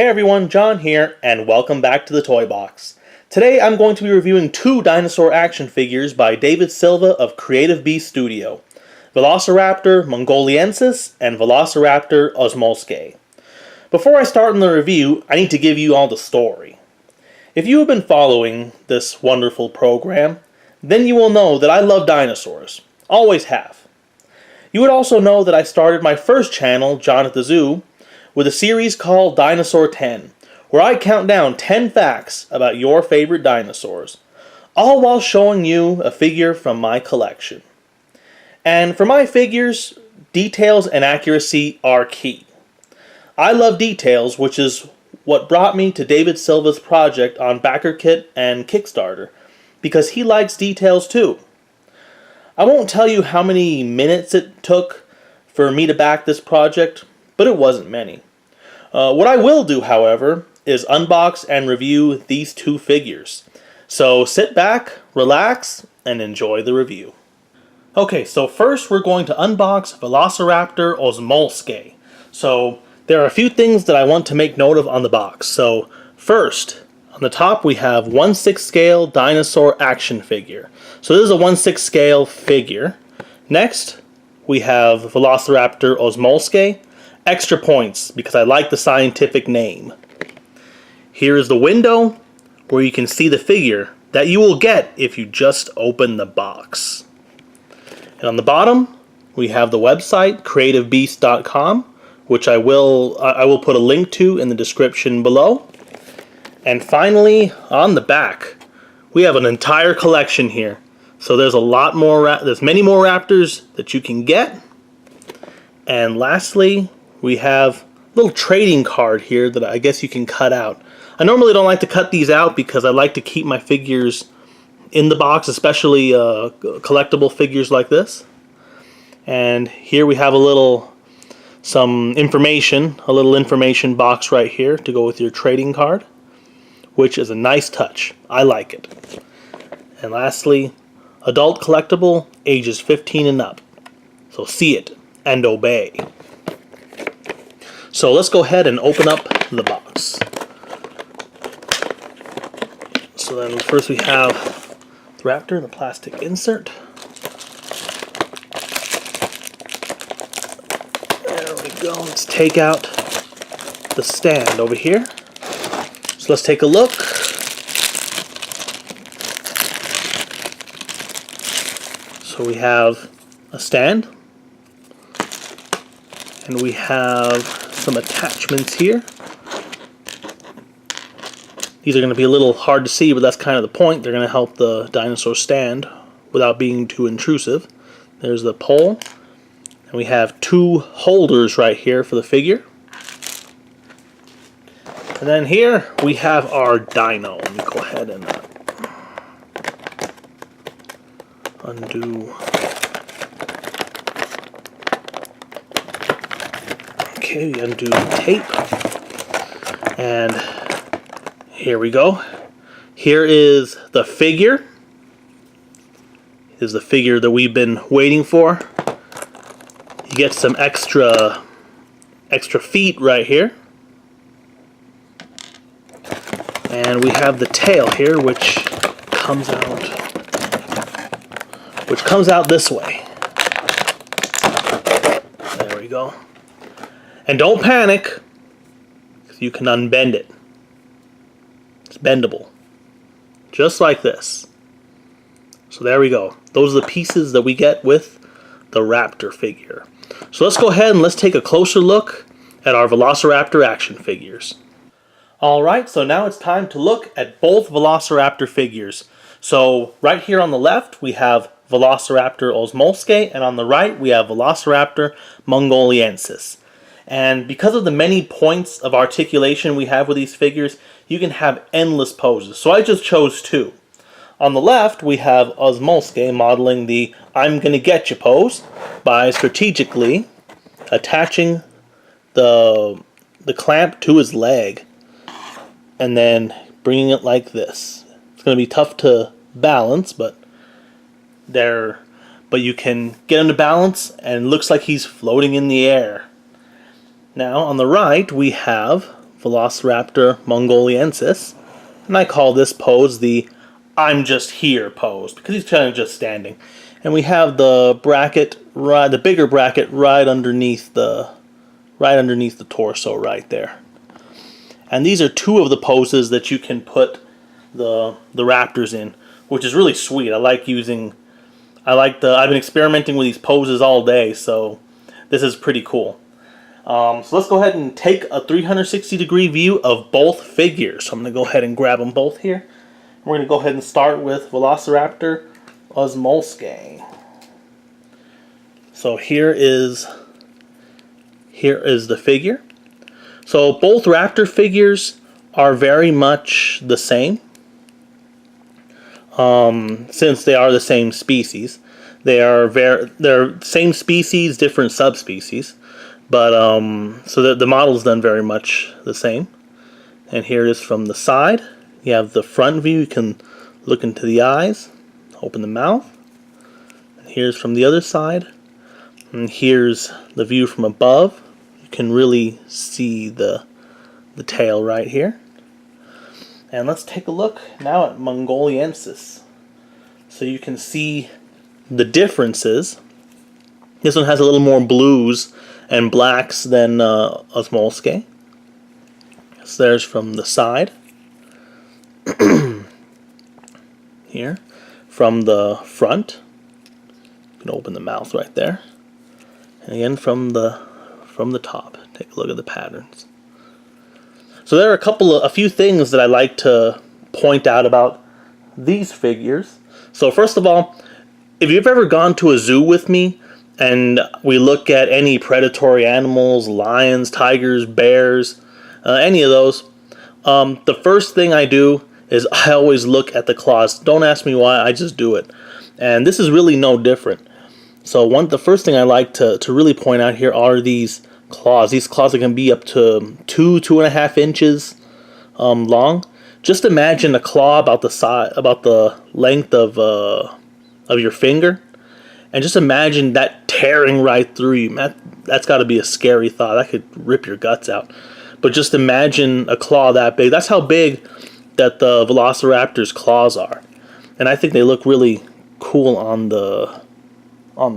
Hey everyone, John here, and welcome back to the Toy Box. Today I'm going to be reviewing two dinosaur action figures by David Silva of Creative Beast Studio, Velociraptor Mongoliensis and Velociraptor Osmolskae. Before I start on the review, I need to give you all the story. If you have been following this wonderful program, then you will know that I love dinosaurs. Always have. You would also know that I started my first channel, John at the Zoo, with a series called Dinosaur 10, where I count down 10 facts about your favorite dinosaurs, all while showing you a figure from my collection. And for my figures, details and accuracy are key. I love details, which is what brought me to David Silva's project on BackerKit and Kickstarter, because he likes details too. I won't tell you how many minutes it took for me to back this project, but it wasn't many. What I will do, however, is unbox and review these two figures. So sit back, relax, and enjoy the review. Okay, so first we're going to unbox Velociraptor Osmolskae. So there are a few things that I want to make note of on the box. So first, on the top we have 1/6 scale dinosaur action figure. So this is a 1/6 scale figure. Next, we have Velociraptor Osmolskae. Extra points because I like the scientific name. Here is the window where you can see the figure that you will get if you just open the box. And on the bottom we have the website creativebeast.com, which I will put a link to in the description below. And finally, on the back we have an entire collection here. So there's there's many more raptors that you can get. And lastly, we have a little trading card here that I guess you can cut out. I normally don't like to cut these out because I like to keep my figures in the box, especially collectible figures like this. And here we have a little information box right here to go with your trading card, which is a nice touch. I like it. And lastly, adult collectible, ages 15 and up. So see it and obey. So let's go ahead and open up the box. So then first we have the raptor in the plastic insert. There we go. Let's take out the stand over here. So let's take a look. So we have a stand. And we have some attachments here. These are going to be a little hard to see, but that's kind of the point. They're going to help the dinosaur stand without being too intrusive. There's the pole. And we have two holders right here for the figure. And then here we have our dino. Let me go ahead and undo. Okay, we undo the tape, and here we go. Here is the figure. This is the figure that we've been waiting for. You get some extra feet right here, and we have the tail here, which comes out this way. There we go. And don't panic, because you can unbend it. It's bendable. Just like this. So there we go. Those are the pieces that we get with the raptor figure. So let's go ahead and let's take a closer look at our Velociraptor action figures. Alright, so now it's time to look at both Velociraptor figures. So right here on the left we have Velociraptor Osmolskae, and on the right we have Velociraptor Mongoliensis. And because of the many points of articulation we have with these figures, you can have endless poses. So I just chose two. On the left, we have Osmolskae modeling the I'm gonna get you pose by strategically attaching the clamp to his leg and then bringing it like this. It's gonna be tough to balance, but you can get him to balance and it looks like he's floating in the air. Now on the right we have Velociraptor Mongoliensis. And I call this pose the "I'm just here" pose, because he's kind of just standing. And we have the bracket, the bigger bracket, right underneath the torso, right there. And these are two of the poses that you can put the raptors in, which is really sweet. I've been experimenting with these poses all day, so this is pretty cool. So let's go ahead and take a 360-degree view of both figures. So I'm going to go ahead and grab them both here. We're going to go ahead and start with Velociraptor Osmolskae. So here is the figure. So both raptor figures are very much the same, since they are the same species. They're same species, different subspecies, but so the model's done very much the same. And here it is from the side. You have the front view. You can look into the eyes, open the mouth. And here's from the other side, and here's the view from above. You can really see the tail right here. And let's take a look now at Mongoliensis. So you can see the differences. This one has a little more blues and blacks than Osmolskae. So there's from the side. Here. From the front. You can open the mouth right there. And again from the top. Take a look at the patterns. So there are a few things that I like to point out about these figures. So first of all, if you've ever gone to a zoo with me and we look at any predatory animals, lions, tigers, bears, any of those, the first thing I do is I always look at the claws. Don't ask me why, I just do it. And this is really no different. So the first thing I like to really point out here are these claws. These claws can be up to 2.5 inches long. Just imagine a claw about the length of your finger, and just imagine that tearing right through you. That's got to be a scary thought. That could rip your guts out. But just imagine a claw that big. That's how big that the Velociraptor's claws are, and I think they look really cool on the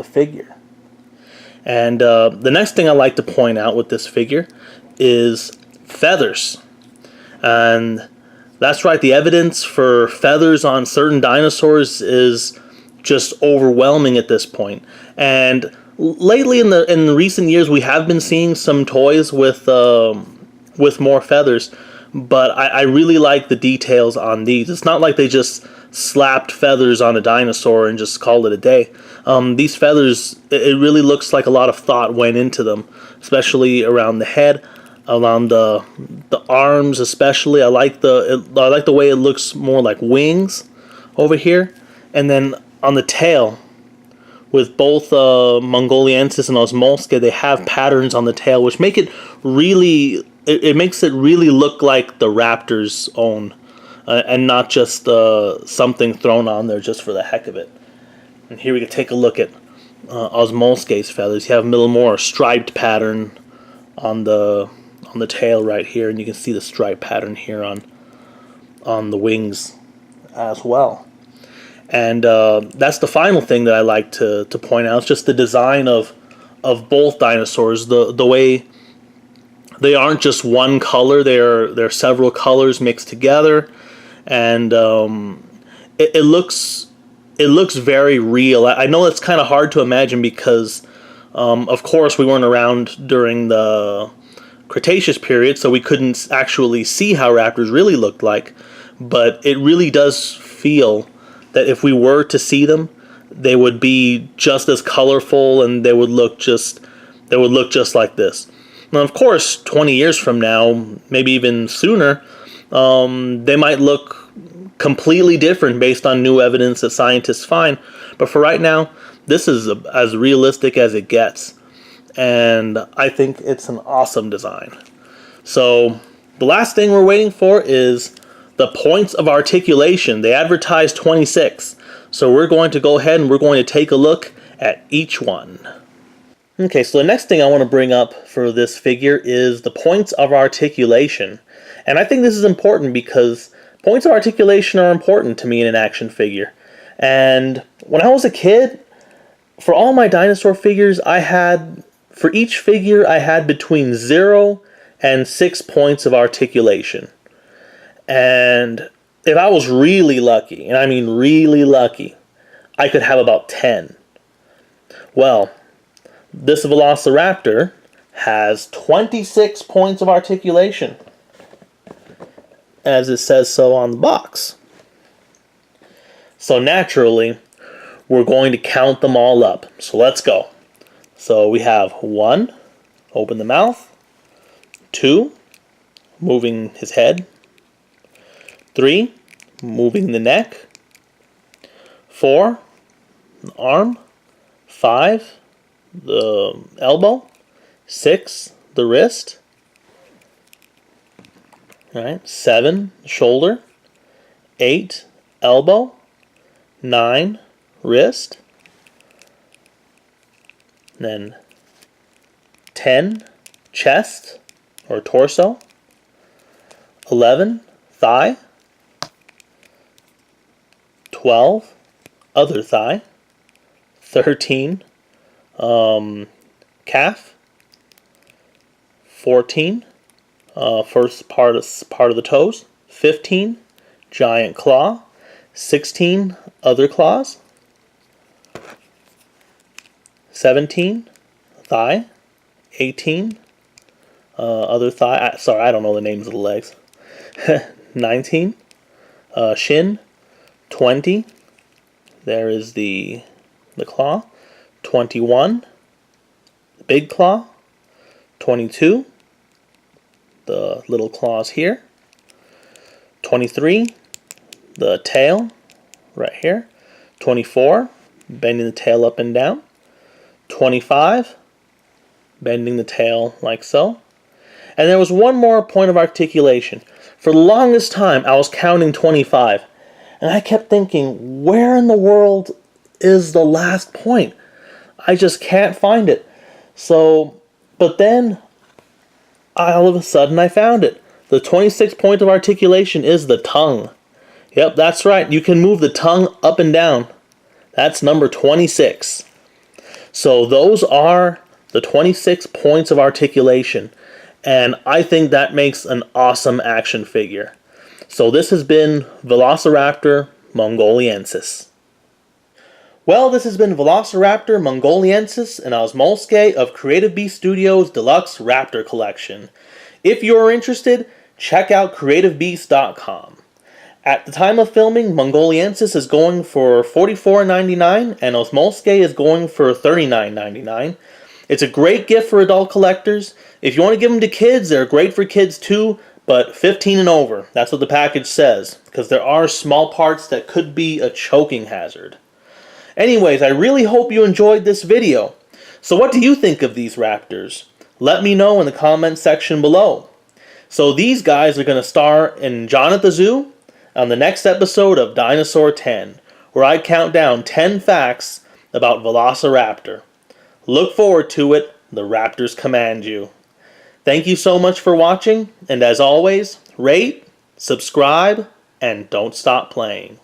figure. And the next thing I like to point out with this figure is feathers. And that's right, the evidence for feathers on certain dinosaurs is just overwhelming at this point. And lately, in the recent years, we have been seeing some toys with more feathers, but I really like the details on these. It's not like they just slapped feathers on a dinosaur and just called it a day. These feathers, it really looks like a lot of thought went into them, especially around the head, around the arms especially. I like the way it looks more like wings over here, and then on the tail, with both Mongoliensis and Osmolskae, they have patterns on the tail, which make it really, it makes it really look like the raptor's own, and not just something thrown on there just for the heck of it. And here we can take a look at Osmolskae's feathers. You have a little more striped pattern on the tail right here, and you can see the stripe pattern here on the wings as well. And that's the final thing that I like to point out. It's just the design of both dinosaurs. The way they aren't just one color; they're several colors mixed together, and it looks very real. I know it's kind of hard to imagine because, of course, we weren't around during the Cretaceous period, so we couldn't actually see how raptors really looked like. But it really does feel that if we were to see them, they would be just as colorful, and they would look just like this. Now, of course, 20 years from now, maybe even sooner, they might look completely different based on new evidence that scientists find. But for right now, this is as realistic as it gets. And I think it's an awesome design. So the last thing we're waiting for is the points of articulation. They advertise 26. So we're going to go ahead and we're going to take a look at each one. Okay, so the next thing I want to bring up for this figure is the points of articulation. And I think this is important because points of articulation are important to me in an action figure. And when I was a kid, for all my dinosaur figures, for each figure I had between 0 and 6 points of articulation. And if I was really lucky, and I mean really lucky, I could have about 10. Well, this Velociraptor has 26 points of articulation, as it says so on the box. So naturally, we're going to count them all up. So let's go. So we have 1, open the mouth. 2, moving his head. 3, moving the neck. 4, the arm. 5, the elbow. 6, the wrist. All right, 7, shoulder. 8, elbow. 9, wrist. Then 10, chest or torso. 11, thigh. 12, other thigh. 13, calf. 14, first part of the toes. 15, giant claw. 16, other claws. 17, thigh. 18, other thigh. Sorry, I don't know the names of the legs. 19, shin. 20, there is the claw. 21, the big claw. 22, the little claws here. 23, the tail right here. 24, bending the tail up and down. 25, bending the tail like so. And there was one more point of articulation. For the longest time, I was counting 25. And I kept thinking, where in the world is the last point? I just can't find it. But then, all of a sudden I found it. The 26th point of articulation is the tongue. Yep, that's right. You can move the tongue up and down. That's number 26. So those are the 26 points of articulation. And I think that makes an awesome action figure. So this has been Velociraptor Mongoliensis. Well, this has been Velociraptor Mongoliensis and Osmolskae of Creative Beast Studios' Deluxe Raptor Collection. If you're interested, check out creativebeast.com. At the time of filming, Mongoliensis is going for $44.99 and Osmolskae is going for $39.99. It's a great gift for adult collectors. If you want to give them to kids, they're great for kids too, but 15 and over. That's what the package says, because there are small parts that could be a choking hazard. Anyways, I really hope you enjoyed this video. So what do you think of these raptors? Let me know in the comment section below. So these guys are going to star in John at the Zoo on the next episode of Dinosaur 10, where I count down 10 facts about Velociraptor. Look forward to it. The Raptors command you. Thank you so much for watching, and as always, rate, subscribe, and don't stop playing.